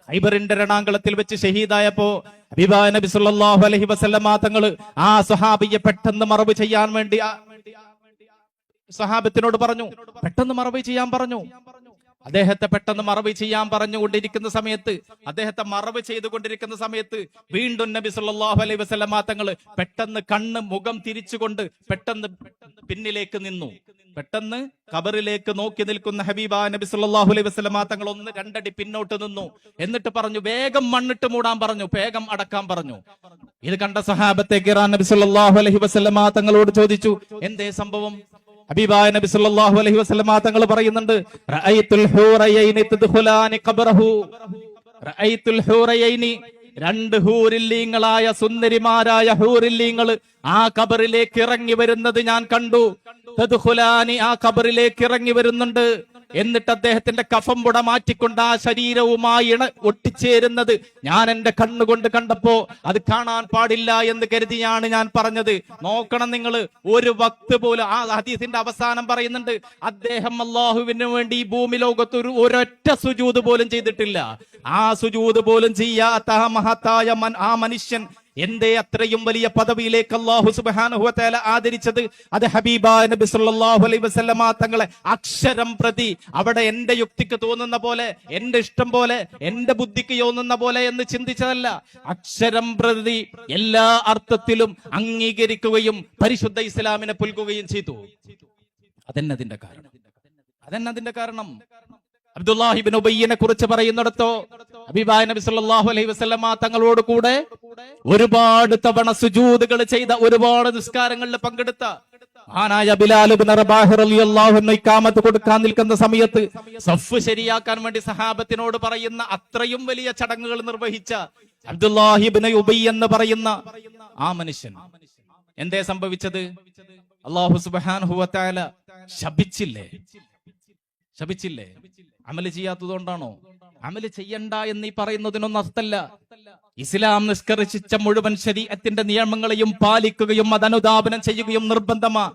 ഖൈബറിന്റെ രണാങ്കളത്തിൽ വെച്ച് ഷഹീദായപ്പോ ഹബീബായ നബി സല്ലല്ലാഹു അലൈഹി വസല്ലമ തങ്ങള് ആ സ്വഹാബിയെ പെട്ടെന്ന് മറവ് ചെയ്യാൻ വേണ്ടി സഹാബത്തിനോട് പറഞ്ഞു, പെട്ടെന്ന് മറവ് ചെയ്യാൻ പറഞ്ഞു. അദ്ദേഹത്തെ പെട്ടെന്ന് മറവ് ചെയ്യാൻ പറഞ്ഞുകൊണ്ടിരിക്കുന്ന സമയത്ത്, അദ്ദേഹത്തെ മറവ് ചെയ്തുകൊണ്ടിരിക്കുന്ന സമയത്ത് വീണ്ടും നബി സല്ലല്ലാഹു അലൈഹി വസല്ലമ തങ്ങൾ പെട്ടെന്ന് മുഖം തിരിച്ചുകൊണ്ട് പെട്ടെന്ന് പിന്നിലേക്ക് നിന്നു. പെട്ടെന്ന് ഖബറിലേക്ക് നോക്കി നിൽക്കുന്ന ഹബീബാ നബി സല്ലല്ലാഹു അലൈഹി വസല്ലമ തങ്ങൾ ഒന്ന് രണ്ടടി പിന്നോട്ട് നിന്നു. എന്നിട്ട് പറഞ്ഞു, വേഗം മണ്ണിട്ട് മൂടാൻ പറഞ്ഞു, വേഗം അടക്കാൻ പറഞ്ഞു. ഇത് കണ്ട സഹാബത്തെ കിറാൻ നബി സല്ലല്ലാഹു അലൈഹി വസല്ലമ തങ്ങളോട് ചോദിച്ചു, എന്തേ സംഭവം? ഹബീബായ നബി സല്ലല്ലാഹു അലൈഹി വസല്ലമ തങ്ങൾ പറയുന്നുണ്ട്, റഅയ്തുൽ ഹൂറയൈനി തദ്ഖുലാനി ഖബറഹു. റഅയ്തുൽ ഹൂറയൈനി, രണ്ട് ഹൂറില്ലീങ്ങളായ സുന്ദരിമാരായ ഹൂറില്ലീങ്ങൾ ആ ഖബറിലേക്ക് ഇറങ്ങി വരുന്നത് ഞാൻ കണ്ടു. തദ്ഖുലാനി, ആ ഖബറിലേക്ക് ഇറങ്ങി വരുന്നുണ്ട്. എന്നിട്ട് അദ്ദേഹത്തിന്റെ കഫം പുട മാറ്റിക്കൊണ്ട് ആ ശരീരവുമായി ഒട്ടിച്ചേരുന്നത് ഞാൻ എന്റെ കണ്ണുകൊണ്ട് കണ്ടപ്പോ അത് കാണാൻ പാടില്ല എന്ന് കരുതിയാണ് ഞാൻ പറഞ്ഞത്. നോക്കണം നിങ്ങൾ, ഒരു വക്ത് പോലും ആ ഹദീസിന്റെ അവസാനം പറയുന്നുണ്ട്, അദ്ദേഹം അള്ളാഹുവിന് വേണ്ടി ഈ ഭൂമി ലോകത്ത് ഒരൊറ്റ സുജൂദ് പോലും ചെയ്തിട്ടില്ല. ആ സുജൂദ് പോലും ചെയ്യാത്ത ആ മഹത്തായ ആ മനുഷ്യൻ എന്തേ അത്രയും വലിയ പദവിയിലേക്ക് അല്ലാഹു സുബ്ഹാനഹു വ തആല ആദരിച്ചത്? അത് ഹബീബായ നബി സല്ലല്ലാഹു അലൈഹി വസല്ലമ തങ്ങളെ അക്ഷരം പ്രതി അവിടെ എന്റെ യുക്തിക്ക് തോന്നുന്ന പോലെ, എന്റെ ഇഷ്ടം പോലെ, എന്റെ ബുദ്ധിക്ക് തോന്നുന്ന പോലെ എന്ന് ചിന്തിച്ചതല്ല. അക്ഷരം പ്രതി എല്ലാ അർത്ഥത്തിലും അംഗീകരിക്കുകയും പരിശുദ്ധ ഇസ്ലാമിനെ പുൽകുകയും ചെയ്തു. അതെന്നതിന്റെ കാരണം അബ്ദുല്ലാഹി ഇബ്നു ഉബയ്യിനെ കുറിച്ച് പറയുന്നിടത്തോ ഹബീബായ നബി സല്ലല്ലാഹു അലൈഹി വസല്ലമ തങ്ങളോട് കൂടെ ഒരുപാട് തവണ സുജൂദുകൾ ചെയ്ത, ഒരുപാട് നിസ്കാരങ്ങളിൽ പങ്കെടുത്ത മഹാനായ ബിലാൽ ഇബ്നു റബാഹ് റളിയല്ലാഹു അൻഹു ഇഖാമത്ത് കൊടുക്കാൻ നിൽക്കുന്ന സമയത്ത് സഫ് ശരിയാക്കാൻ വേണ്ടി സഹാബത്തിനോട് പറയുന്ന അത്രയും വലിയ ചടങ്ങുകൾ നിർവഹിച്ച അബ്ദുല്ലാഹി ഇബ്നു ഉബയ്യ് എന്ന് പറയുന്ന ആ മനുഷ്യൻ എന്തേ സംഭവിച്ചത്? അല്ലാഹു സുബ്ഹാനഹു വ തആല ശപിച്ചില്ലേ? അമല് ചെയ്യാത്തതുകൊണ്ടാണോ? അമല് ചെയ്യണ്ട എന്നീ പറയുന്നതിനൊന്നും അർത്ഥമല്ല. ഇസ്ലാം നിഷ്കർഷിച്ച മുഴുവൻ ശരീഅത്തിന്റെ നിയമങ്ങളെയും പാലിക്കുകയും അതനുധാപനം ചെയ്യുകയും നിർബന്ധമാ.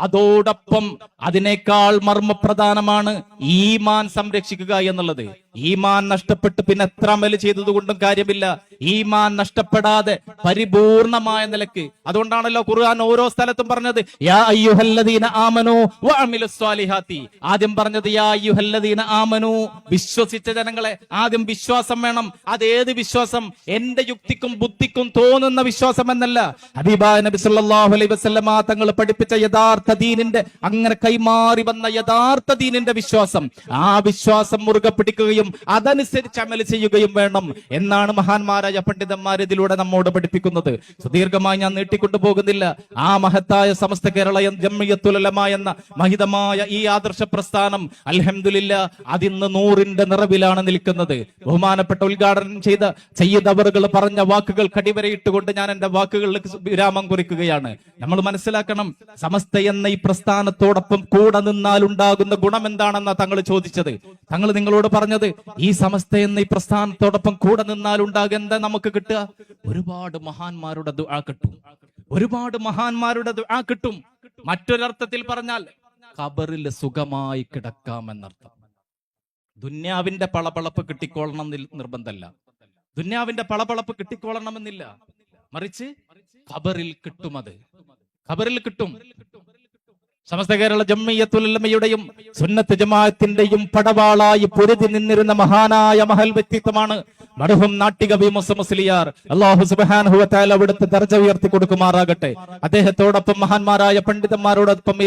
അതോടൊപ്പം അതിനേക്കാൾ മർമ്മപ്രധാനമാണ് ഈമാൻ സംരക്ഷിക്കുക എന്നുള്ളത്. ഈമാൻ നഷ്ടപ്പെട്ട് പിന്നെ എത്ര അമല് ചെയ്തതുകൊണ്ടും കാര്യമില്ല. ഈമാൻ നഷ്ടപ്പെടാതെ പരിപൂർണമായ നിലക്ക്, അതുകൊണ്ടാണല്ലോ ഖുർആൻ ഓരോ സ്ഥലത്തും പറഞ്ഞത് യാ അയ്യുഹല്ലദീന ആമനൂ വഅമിലുസ് സ്വാലിഹാത്തി. ആദ്യം പറഞ്ഞത് യാ അയ്യുഹല്ലദീന ആമനൂ, വിശ്വസിച്ച ജനങ്ങളെ. ആദ്യം വിശ്വാസം വേണം. അതേത് വിശ്വാസം? എന്റെ യുക്തിക്കും ബുദ്ധിക്കും തോന്നുന്ന വിശ്വാസം എന്നല്ല. ഹബീബായ നബി സല്ലല്ലാഹു അലൈഹി വസല്ലമ തങ്ങൾ പഠിപ്പിച്ച യഥാർത്ഥ ദീനിന്റെ, അങ്ങനെ കൈമാറി വന്ന യഥാർത്ഥ ദീനിന്റെ വിശ്വാസം, ആ വിശ്വാസം മുറുകെ പിടിക്കുകയും അതനുസരിച്ച് അമൽ ചെയ്യുകയും വേണം എന്നാണ് മഹാന്മാരായ പണ്ഡിതന്മാർ ഇതിലൂടെ നമ്മോട് പഠിപ്പിക്കുന്നത്. സുദീർഘമായി ഞാൻ നീട്ടിക്കൊണ്ടു പോകുന്നില്ല. ആ മഹത്തായ സമസ്ത കേരള ജംഇയ്യത്തുൽ ഉലമ എന്ന മഹിതമായ ഈ ആദർശ പ്രസ്ഥാനം അൽഹംദുലില്ലാ അതിന്ന് 100ന്റെ നിറവിലാണ് നിൽക്കുന്നത്. ബഹുമാനപ്പെട്ട ഉദ്ഘാടനം ചെയ്ത സയ്യിദ് അവറുകൾ പറഞ്ഞ വാക്കുകൾ കടിവരയിട്ടുകൊണ്ട് ഞാൻ എന്റെ വാക്കുകളിലേക്ക് വിരാമം കുറിക്കുകയാണ്. നമ്മൾ മനസ്സിലാക്കണം, സമസ്ത എന്ന ഈ പ്രസ്ഥാനത്തോടൊപ്പം കൂടെ നിന്നാൽ ഉണ്ടാകുന്ന ഗുണം എന്താണെന്നാ തങ്ങൾ ചോദിച്ചത്. തങ്ങൾ നിങ്ങളോട് പറഞ്ഞത് ഈ സമസ്ത എന്ന ഈ പ്രസ്ഥാനത്തോടൊപ്പം കൂടെ നിന്നാൽ ഉണ്ടാകുക എന്താ നമുക്ക് കിട്ടുക? ഒരുപാട് മഹാന്മാരുടെ ദുആ കിട്ടും. ഒരുപാട് മഹാന്മാരുടെ ദുആ കിട്ടും. മറ്റൊരർത്ഥത്തിൽ പറഞ്ഞാൽ ഖബറിൽ സുഖമായി കിടക്കാമെന്നർത്ഥം. ദുന്യാവിന്റെ പളപളപ്പ് കിട്ടിക്കോളണം നിർബന്ധമല്ല. ദുന്യാവിന്റെ പളപളപ്പ് കിട്ടിക്കോളണമെന്നില്ല. മറിച്ച് ഖബറിൽ കിട്ടും. അത് ഖബറിൽ കിട്ടും. സമസ്ത കേരള ജംഇയ്യത്തുൽ ഉലമയുടെയും സുന്നത്ത് ജമാഅത്തിന്റെയും പടവാളായി പൊരുതി നിന്നിരുന്ന മഹാനായ മഹൽ വ്യക്തിത്വമാണ് മർഹൂം നാട്ടികവി മുസ്ലിയാർ. അല്ലാഹു സുബ്ഹാനഹു വ തആല അവിടുത്തെ ദർജ ഉയർത്തി കൊടുക്കുമാറാകട്ടെ. അദ്ദേഹത്തോടൊപ്പം മഹാന്മാരായ പണ്ഡിതന്മാരോടൊപ്പം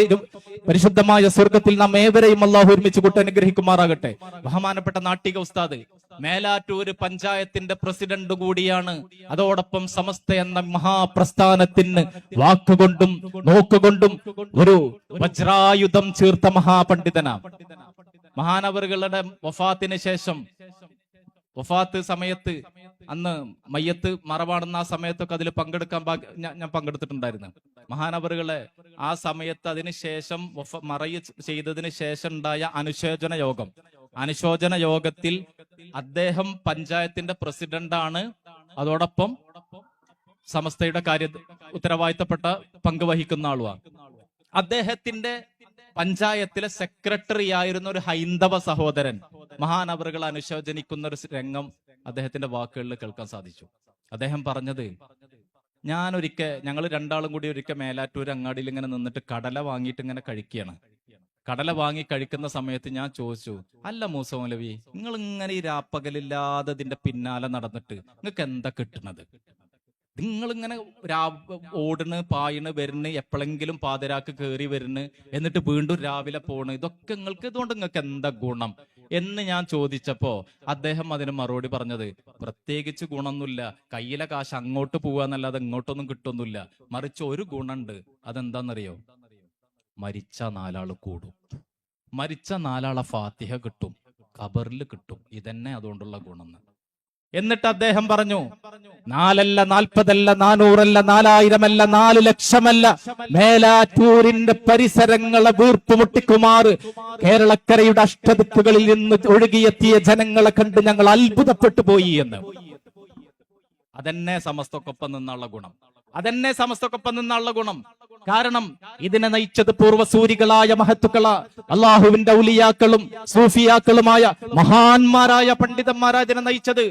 പരിശുദ്ധമായ സ്വർഗത്തിൽ നാം ഏവരെയും അല്ലാഹു ഒരുമിച്ച് കൂട്ടി അനുഗ്രഹിക്കുമാറാകട്ടെ. ബഹുമാനപ്പെട്ട നാട്ടിക ഉസ്താദ് മേലാറ്റൂര് പഞ്ചായത്തിന്റെ പ്രസിഡന്റ് കൂടിയാണ്. അതോടൊപ്പം സമസ്ത എന്ന മഹാപ്രസ്ഥാനത്തിന് വാക്കുകൊണ്ടും നോക്കുകൊണ്ടും ഒരു വജ്രായുധം ചേർത്ത മഹാപണ്ഡിതനാണ്. മഹാനവറുകളുടെ വഫാത്തിന് ശേഷം, വഫാത്ത് സമയത്ത്, അന്ന് മയ്യത്ത് മറവാടുന്ന ആ സമയത്തൊക്കെ അതിൽ പങ്കെടുക്കാൻ ഞാൻ പങ്കെടുത്തിട്ടുണ്ടായിരുന്നു. മഹാനവറുകളെ ആ സമയത്ത് അതിനുശേഷം മറയ ചെയ്തതിന് ശേഷം ഉണ്ടായ അനുശോചന യോഗത്തിൽ അദ്ദേഹം പഞ്ചായത്തിന്റെ പ്രസിഡന്റാണ്. അതോടൊപ്പം സമസ്തയുടെ ഉത്തരവാദിത്തപ്പെട്ട പങ്ക് വഹിക്കുന്ന ആളുമാണ്. അദ്ദേഹത്തിന്റെ പഞ്ചായത്തിലെ സെക്രട്ടറി ആയിരുന്ന ഒരു ഹൈന്ദവ സഹോദരൻ മഹാനവറുകൾ അനുശോചനിക്കുന്ന ഒരു രംഗം അദ്ദേഹത്തിന്റെ വാക്കുകളിൽ കേൾക്കാൻ സാധിച്ചു. അദ്ദേഹം പറഞ്ഞത്, ഞങ്ങൾ രണ്ടാളും കൂടി ഒരിക്കൽ മേലാറ്റൂർ അങ്ങാടിയിൽ ഇങ്ങനെ നിന്നിട്ട് കടല വാങ്ങിയിട്ട് ഇങ്ങനെ കഴിക്കുകയാണ്. കടല വാങ്ങി കഴിക്കുന്ന സമയത്ത് ഞാൻ ചോദിച്ചു, അല്ല മൂസ മൗലവി, നിങ്ങൾ ഇങ്ങനെ ഈ രാപ്പകലില്ലാതെ ഇതിന്റെ പിന്നാലെ നടന്നിട്ട് നിങ്ങൾക്ക് എന്താ കിട്ടുന്നത്? നിങ്ങളിങ്ങനെ ഓടണ് പായണ് വരുന്ന്, എപ്പോഴെങ്കിലും പാതിരാക്ക് കയറി വരുന്ന്, എന്നിട്ട് വീണ്ടും രാവിലെ പോണ്, ഇതൊക്കെ ഇതുകൊണ്ട് നിങ്ങൾക്ക് എന്താ ഗുണം എന്ന് ഞാൻ ചോദിച്ചപ്പോ അദ്ദേഹം അതിന് മറുപടി പറഞ്ഞത്, പ്രത്യേകിച്ച് ഗുണമൊന്നുമില്ല, കയ്യിലെ കാശ് അങ്ങോട്ട് പോവാന്നല്ലാതെ ഇങ്ങോട്ടൊന്നും കിട്ടൊന്നുമില്ല, മറിച്ച് ഒരു ഗുണമുണ്ട്. അതെന്താന്നറിയോ? മരിച്ച 4 ആള് കൂടും, മരിച്ച 4 ആളെ ഫാത്തിഹ കിട്ടും, ഖബറിൽ കിട്ടും. ഇതന്നെ അതുകൊണ്ടുള്ള ഗുണം. എന്നിട്ട് അദ്ദേഹം പറഞ്ഞു, 4 അല്ല 40 അല്ല 400 അല്ല 4000 അല്ല 4 ലക്ഷമല്ല, മേലാറ്റൂരിന്റെ പരിസരങ്ങളെ വീർപ്പുമുട്ടിക്കുമാറ് കേരളക്കരയുടെ അഷ്ടദിക്കുകളിൽ നിന്ന് ഒഴുകിയെത്തിയ ജനങ്ങളെ കണ്ട് ഞങ്ങൾ അത്ഭുതപ്പെട്ടു പോയി എന്ന്. അതെന്നെ സമസ്തക്കൊപ്പം നിന്നുള്ള ഗുണം, അതെന്നെ സമസ്തക്കൊപ്പം നിന്നുള്ള ഗുണം. കാരണം ഇതിനെ നയിച്ചത് പൂർവ്വസൂരികളായ മഹത്തുക്കള അള്ളാഹുവിന്റെ ഔലിയാക്കളും സൂഫിയാക്കളുമായ മഹാന്മാരായ പണ്ഡിതന്മാരാ ഇതിനെ നയിച്ചത്.